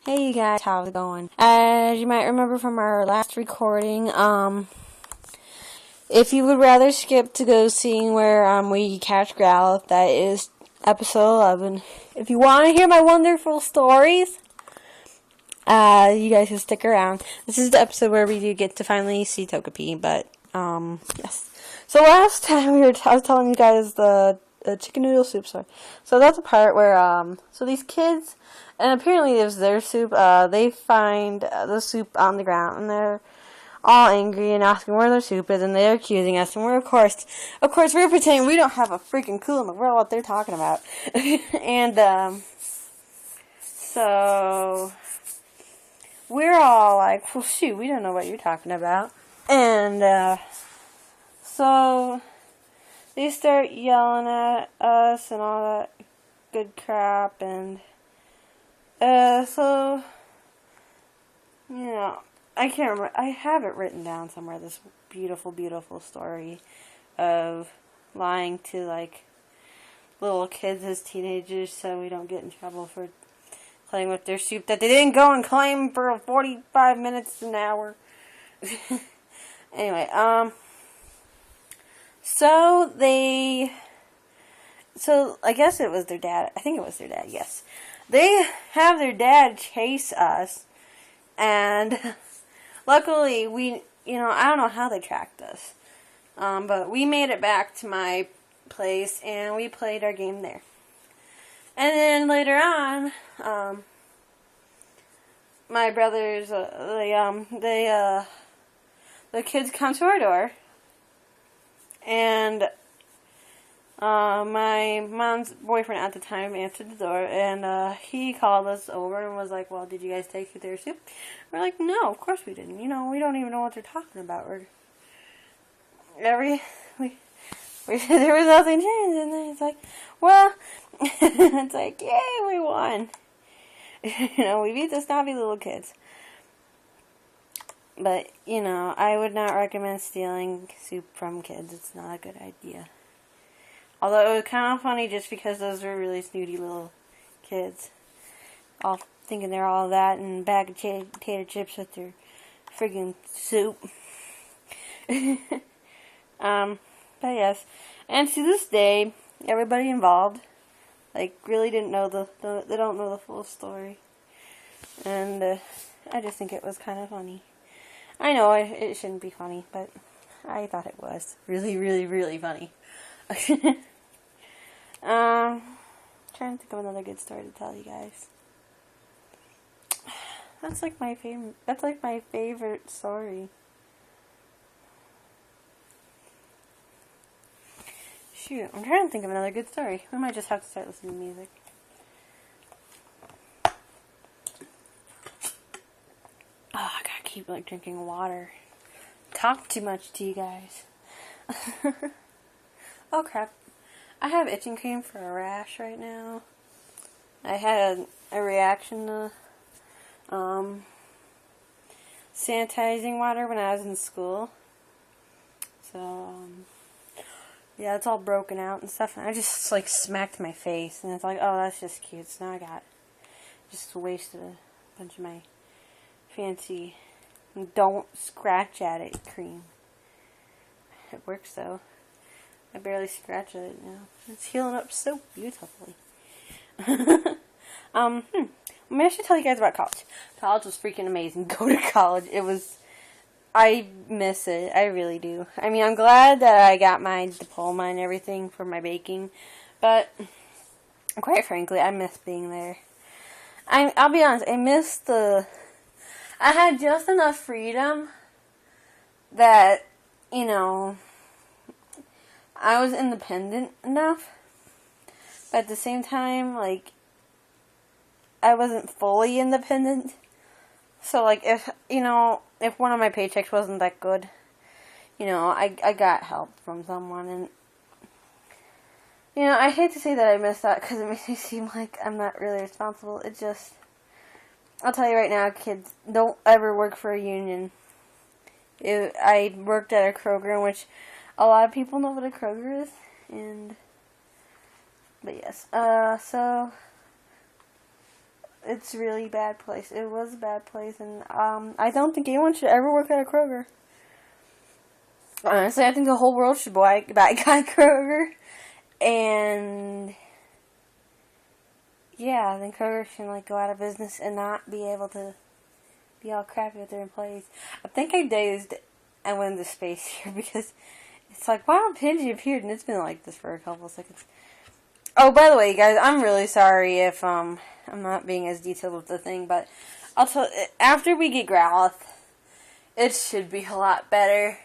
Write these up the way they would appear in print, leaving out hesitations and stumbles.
Hey you guys, how's it going? As you might remember from our last recording, if you would rather skip to go seeing where we catch Growlithe, that is episode 11. If you want to hear my wonderful stories, you guys can stick around. This is the episode where we do get to finally see Togepi, but yes. So last time I was telling you guys the chicken noodle soup story. So that's a part where so these kids, and apparently it was their soup, they find the soup on the ground and they're all angry and asking where their soup is, and they're accusing us, and we're of course we're pretending we don't have a freaking clue in the world what they're talking about. And so we're all like, well shoot, we don't know what you're talking about. And so they start yelling at us and all that good crap, and so, you know, I can't remember, I have it written down somewhere, this beautiful, beautiful story of lying to, like, little kids as teenagers so we don't get in trouble for playing with their soup that they didn't go and claim for 45 minutes an hour. Anyway, so I guess it was their dad. I think it was their dad, yes. They have their dad chase us, and luckily I don't know how they tracked us, but we made it back to my place, and we played our game there. And then later on, my brothers, the kids come to our door, and my mom's boyfriend at the time answered the door, and he called us over and was like, well, did you guys take their soup? We're like, no, of course we didn't. We don't even know what they're talking about. There was nothing changed, and then it's like, well, it's like, yay, we won. We beat the snobby little kids. But, I would not recommend stealing soup from kids. It's not a good idea. Although it was kind of funny just because those were really snooty little kids. All thinking they're all that and a bag of potato chips with their friggin' soup. But yes. And to this day, everybody involved, really didn't know they don't know the full story. And I just think it was kind of funny. I know it shouldn't be funny, but I thought it was really, really, really funny. Trying to think of another good story to tell you guys. That's like my favorite story. Shoot, I'm trying to think of another good story. We might just have to start listening to music. Oh, I gotta keep drinking water. Talk too much to you guys. Oh crap. I have itching cream for a rash right now. I had a reaction to sanitizing water when I was in school. So, yeah, it's all broken out and stuff. And I just, smacked my face. And it's like, oh, that's just cute. So now I got just wasted a bunch of my fancy don't scratch at it cream. It works, though. I barely scratch at it now. It's healing up so beautifully. Maybe I should tell you guys about college. College was freaking amazing. Go to college. I miss it. I really do. I mean, I'm glad that I got my diploma and everything for my baking, but quite frankly, I miss being there. I'll be honest, I had just enough freedom that, I was independent enough, but at the same time, I wasn't fully independent. So, if one of my paychecks wasn't that good, I got help from someone, and, I hate to say that I miss that, because it makes me seem like I'm not really responsible. It just, I'll tell you right now, kids, don't ever work for a union. I worked at a Kroger, in which a lot of people know what a Kroger is, but yes, so It's really bad place. It was a bad place, and I don't think anyone should ever work at a Kroger. Honestly, I think the whole world should buy Kroger, and yeah, then Kroger can like go out of business and not be able to be all crappy with their employees. I think I dazed and went into space here because it's like, wow, Pidgey appeared, and it's been like this for a couple of seconds. Oh, by the way, you guys, I'm really sorry if I'm not being as detailed with the thing, but I'll tell. After we get Growlithe, it should be a lot better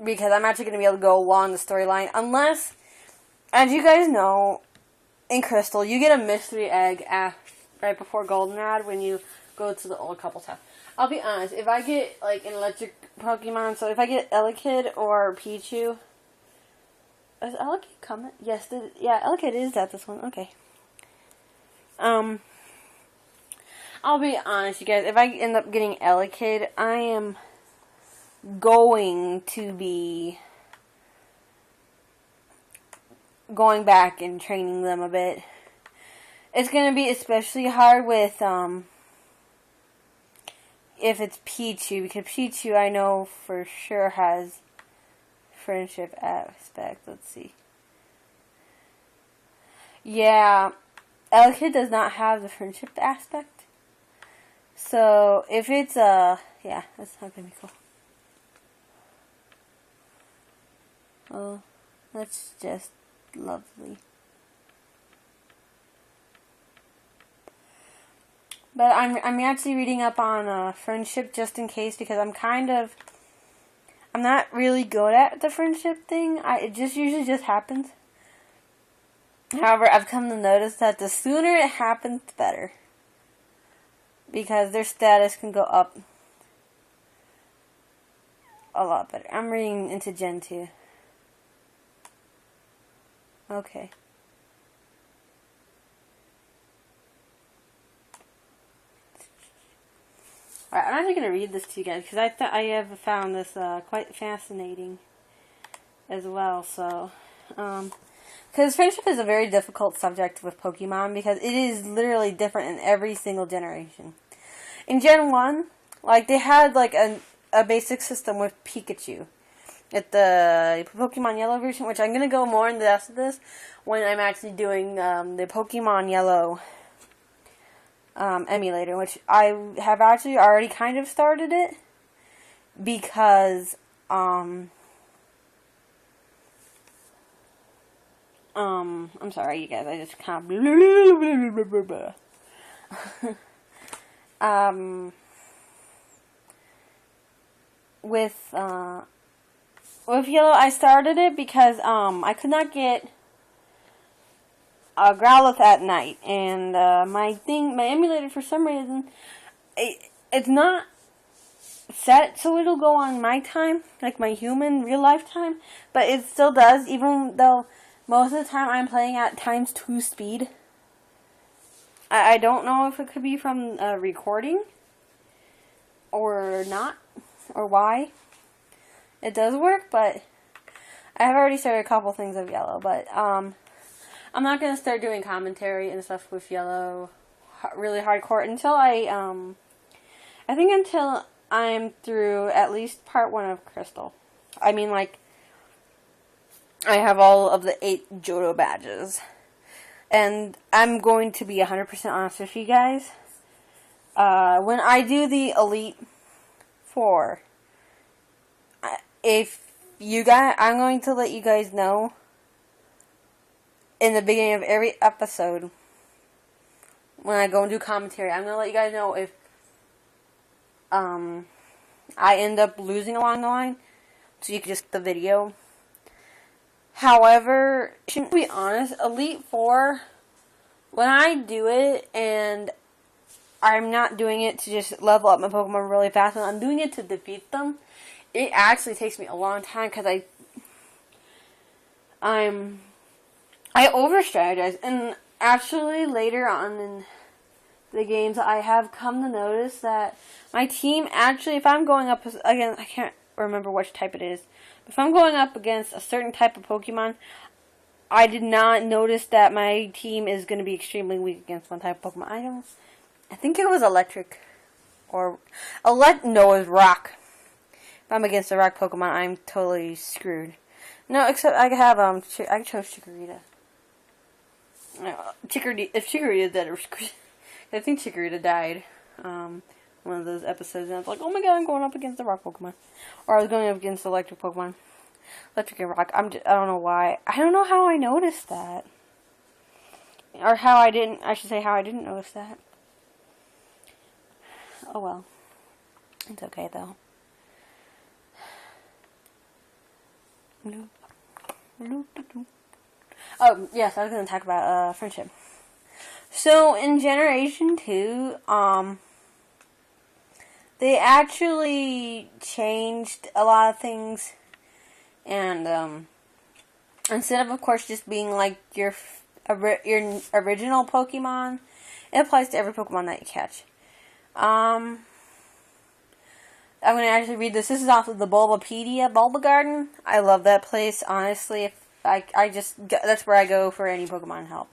because I'm actually going to be able to go along the storyline. Unless, as you guys know, in Crystal, you get a mystery egg right before Goldenrod when you go to the old couple's house. I'll be honest, if I get like an electric Pokemon, so if I get Elekid or Pichu. Is Elekid coming? Yes, Elekid is at this one. Okay. I'll be honest, you guys. If I end up getting Elekid, I am going to be going back and training them a bit. It's going to be especially hard with, if it's Pichu, because Pichu I know for sure has friendship aspect. Let's see. Yeah, Elekid does not have the friendship aspect. So, if it's, yeah, that's not going to be cool. Oh, that's just lovely. But I'm actually reading up on friendship just in case because I'm not really good at the friendship thing. It just usually just happens. However, I've come to notice that the sooner it happens, the better. Because their status can go up a lot better. I'm reading into Gen 2. Okay. Alright, I'm actually going to read this to you guys because I have found this quite fascinating as well. So, because friendship is a very difficult subject with Pokemon because it is literally different in every single generation. In Gen 1, like they had like a basic system with Pikachu. At the Pokemon Yellow version, which I'm going to go more in depth of this when I'm actually doing the Pokemon Yellow emulator, which I have actually already kind of started it because I'm sorry you guys, I just kind of with Yellow, I started it because I could not get Growlithe at night, and my emulator for some reason, it's not set so it'll go on my time, like my human real life time, but it still does, even though most of the time I'm playing at ×2 speed. I don't know if it could be from recording or not, or why. It does work, but I have already started a couple things of Yellow, but I'm not going to start doing commentary and stuff with Yellow really hardcore until I think until I'm through at least part 1 of Crystal. I mean, like, I have all of the 8 Johto badges. And I'm going to be 100% honest with you guys. When I do the Elite 4, I'm going to let you guys know in the beginning of every episode when I go and do commentary. I'm going to let you guys know if I end up losing along the line, so you can just skip the video. However, to be honest, Elite 4, when I do it, and I'm not doing it to just level up my Pokemon really fast, when I'm doing it to defeat them, it actually takes me a long time, because I over-strategize, and actually later on in the games, I have come to notice that my team actually, if I'm going up again, I can't remember which type it is, if I'm going up against a certain type of Pokemon, I did not notice that my team is going to be extremely weak against one type of Pokemon. I think it was electric. Or, no, it was rock. If I'm against a rock Pokemon, I'm totally screwed. No, except I have, I chose Chikorita. If Chikorita dead, I think Chikorita died. One of those episodes, and I was like, oh my god, I'm going up against the rock Pokemon. Or I was going up against the electric Pokemon. Electric and rock. I don't know why. I don't know how I noticed that. Or how I didn't notice that. Oh well. It's okay though. Oh, yes, I was going to talk about friendship. So, in Generation 2, they actually changed a lot of things. And, instead of course, just being like your original Pokemon, it applies to every Pokemon that you catch. I'm going to actually read this. This is off of the Bulbapedia, Bulba Garden. I love that place, honestly. That's where I go for any Pokemon help.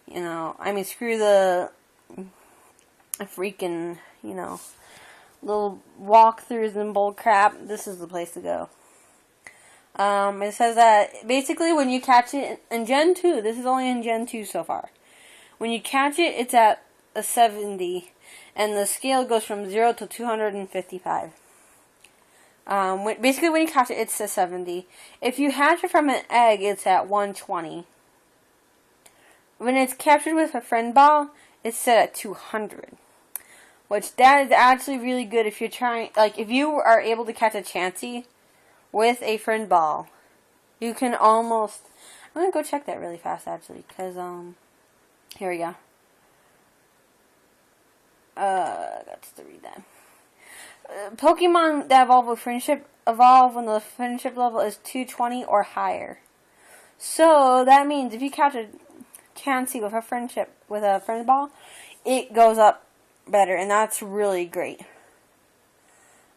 You know, I mean, screw the freaking, you know, little walkthroughs and bull crap. This is the place to go. It says that basically when you catch it in Gen 2, this is only in Gen 2 so far. When you catch it, it's at a 70, and the scale goes from 0 to 255. Basically when you catch it, it's a 70. If you hatch it from an egg, it's at 120. When it's captured with a friend ball, it's set at 200. Which, that is actually really good if you're trying, like, if you are able to catch a Chansey with a friend ball, you can almost, I'm gonna go check that really fast, actually, because, here we go. Got to read that. Pokemon that evolve with friendship evolve when the friendship level is 220 or higher. So, that means if you catch a Chansey with a friend ball, it goes up better, and that's really great.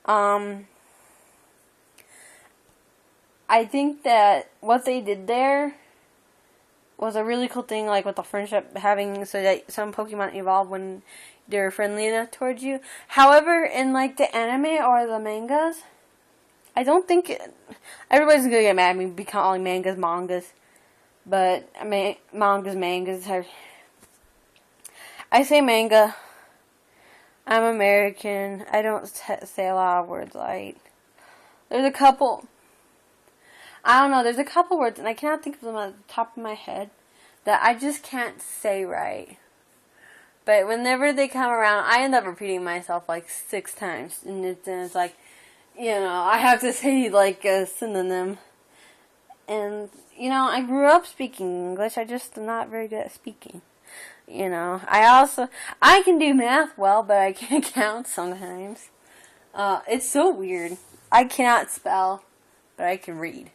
I think that what they did there was a really cool thing, like with the friendship having, so that some Pokemon evolve when they're friendly enough towards you. However, in like the anime or the mangas, I don't think everybody's gonna get mad at me be calling mangas. But I mean, mangas. I say manga. I'm American. I don't say a lot of words right. There's a couple. I don't know. There's a couple words, and I cannot think of them at the top of my head that I just can't say right. But whenever they come around, I end up repeating myself like 6 times, and it's like, you know, I have to say like a synonym. And, you know, I grew up speaking English. I just am not very good at speaking. You know, I can do math well, but I can't count sometimes. It's so weird. I cannot spell, but I can read.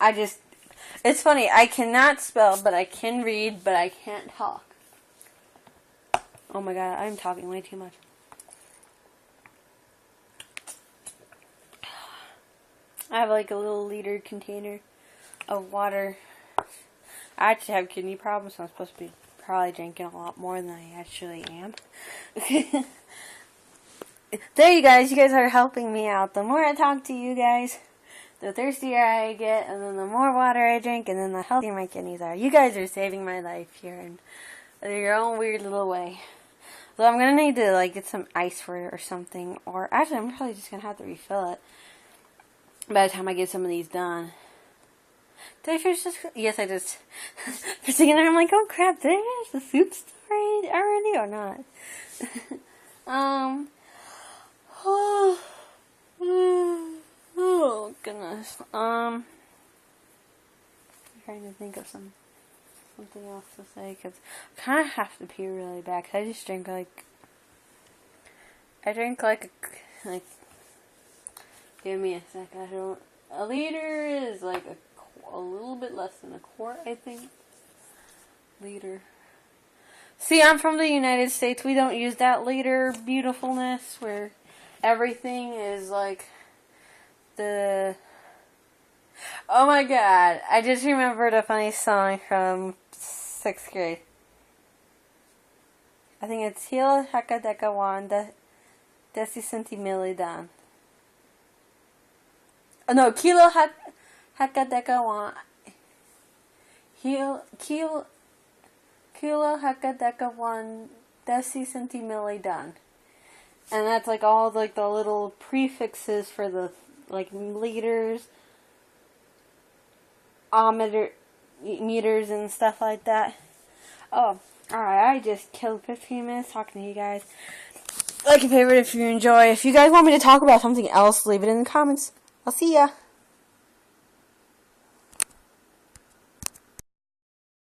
It's funny. I cannot spell, but I can read, but I can't talk. Oh my god, I'm talking way too much. I have like a little liter container of water. I actually have kidney problems, so I'm supposed to be probably drinking a lot more than I actually am. There you guys are helping me out. The more I talk to you guys, the thirstier I get, and then the more water I drink, and then the healthier my kidneys are. You guys are saving my life here in your own weird little way. So I'm going to need to like get some ice for it or something. Or actually, I'm probably just going to have to refill it by the time I get some of these done. Did I finish this? Yes, I just. For a second there, I'm like, oh crap, did I finish the soup story already or not? Oh goodness. I'm trying to think of something else to say, because I kind of have to pee really bad, because I just drank like. Give me a sec, a liter is like a little bit less than a quart, I think. Liter. See, I'm from the United States. We don't use that liter beautifulness where everything is like Oh my god, I just remembered a funny song from 6th grade. I think it's Hilo Hakadeka Wanda Desi Sentimili Dan. Oh no, Hakadeka Wanda. Kilo Hakadeka Wanda Desi Sentimili Dan. And that's like all like the little prefixes for the like liters, meters and stuff like that. Oh, alright, I just killed 15 minutes talking to you guys. Like and favorite if you enjoy. If you guys want me to talk about something else, leave it in the comments. I'll see ya.